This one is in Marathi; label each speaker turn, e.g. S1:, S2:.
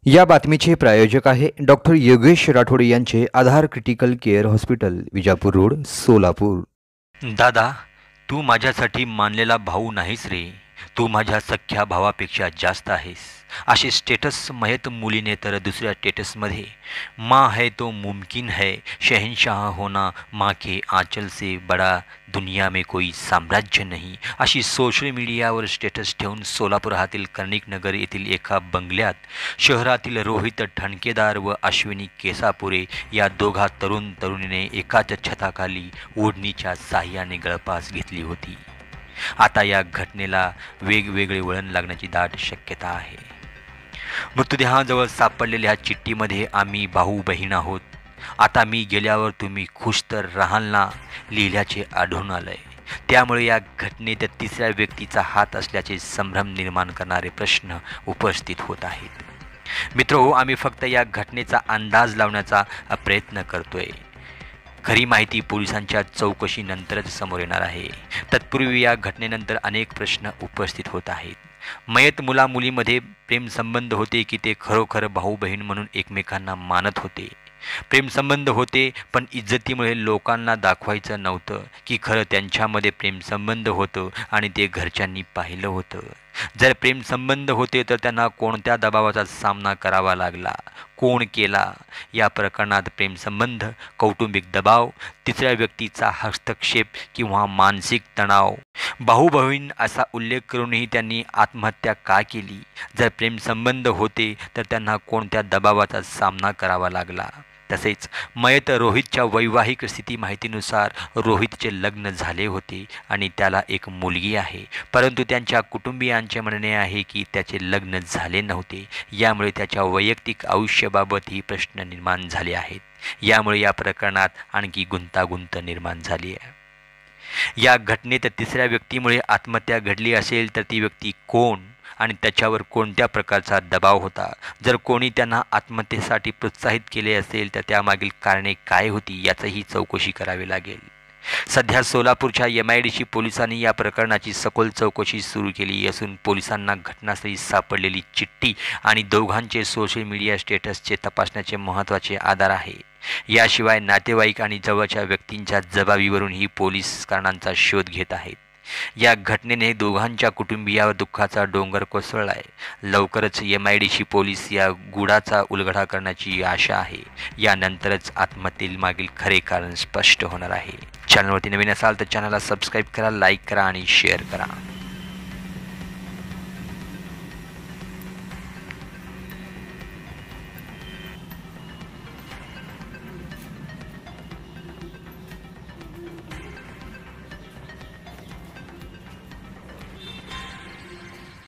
S1: या बातमीचे प्रायोजक आहे डॉक्टर योगेश राठोड यांचे Aadhar critical care hospital, Vijapur road, Solapur.
S2: दादा, तू माझ्यासाठी मानलेला भाऊ नाहीस रे, तू माझ्या सख्या भावापेक्षा जास्त आहेस, असे स्टेटस मयत मुलीने तर दुसऱ्या स्टेटसमध्ये माँ है तो मुमकिन है शहनशाह होना, माँ के आंचल से बड़ा दुनिया में कोई साम्राज्य नहीं, अशी सोशल मीडियावर स्टेटस ठेवून सोलापुरातील कर्णिक नगर येथील एका बंगल्यात शहरातील रोहित ठणकेदार व अश्विनी केसापुरे या दोघा तरुण तरुणीने एकाच छताखाली ओढणीच्या साह्याने गळफास घेतली होती। आता या घटनेला वेगवेगळे वळण लागण्याची दाट शक्यता आहे। मृतदेहाजवळ सापडलेल्या चिठ्ठीमध्ये आम्ही भाऊ बहीण आहोत, आता मी गेल्यावर तुम्ही खुश तर राहाल ना, लिहिल्याचे आढळून आलंय। त्यामुळे या घटनेत तिसऱ्या व्यक्तीचा हात असल्याचे संभ्रम निर्माण करणारे प्रश्न उपस्थित होत आहेत। मित्रहो, आम्ही फक्त या घटनेचा अंदाज लावण्याचा प्रयत्न करतोय। खरी माहिती पोलिसांच्या चौकशीनंतरच समोर येणार आहे। तत्पूर्वी या घटनेनंतर अनेक प्रश्न उपस्थित होत आहेत। मयत मुलामुलीमध्ये प्रेमसंबंध होते की ते खरोखर भाऊ बहीण म्हणून एकमेकांना मानत होते? प्रेमसंबंध होते, पण इज्जतीमुळे लोकांना दाखवायचं नव्हतं की खरं त्यांच्यामध्ये प्रेमसंबंध होतं आणि ते घरच्यांनी पाहिलं होतं? जर प्रेमसंबंध होते तर त्यांना कोणत्या दबावाचा सामना करावा लागला, कोण केला? या प्रकरणात प्रेमसंबंध, कौटुंबिक दबाव, तिसऱ्या व्यक्तीचा हस्तक्षेप किंवा मानसिक तणाव, भाऊ बहीण असा उल्लेख करूनही त्यांनी आत्महत्या का केली? जर प्रेमसंबंध होते तर त्यांना कोणत्या दबावाचा सामना करावा लागला? तसेच मयत रोहितच्या वैवाहिक स्थिती माहितीनुसार रोहितचे लग्न झाले होते आणि त्याला एक मुलगी आहे, परंतु त्यांच्या कुटुंबियांचे म्हणणे आहे की त्याचे लग्न झाले नव्हते। यामुळे त्याच्या वैयक्तिक आयुष्याबाबतही प्रश्न निर्माण झाले आहेत। यामुळे या प्रकरणात आणखी गुंतागुंत निर्माण झाली आहे। या घटनेत तिसऱ्या व्यक्तीमुळे आत्महत्या घडली असेल तर ती व्यक्ती कोण आणि त्याच्यावर कोणत्या प्रकारचा दबाव होता? जर कोणी त्यांना आत्महत्येसाठी प्रोत्साहित केले असेल तर त्यामागील कारणे काय होती याचीही चौकशी करावी लागेल। सध्या सोलापूरच्या MIDC पोलिसांनी या प्रकरणाची सखोल चौकशी सुरू केली असून पोलिसांना घटनास्थळी सापडलेली चिठ्ठी आणि दोघांचे सोशल मीडिया स्टेटसचे तपासण्याचे महत्त्वाचे आधार आहे। याशिवाय नातेवाईक आणि जवळच्या व्यक्तींच्या जबाबीवरूनही पोलीस कारणांचा शोध घेत आहेत। या घटनेने दोघांच्या कुटुंबियावर दुःखाचा डोंगर कोसळला आहे। लवकरच MIDC पोलीस या गुढाचा उलगडा करण्याची आशा आहे। यानंतरच आत्महत्येमागील खरे कारण स्पष्ट होणार आहे। चॅनलवरती नवीन असाल तर चॅनलला सबस्क्राईब करा, लाईक करा आणि शेअर करा।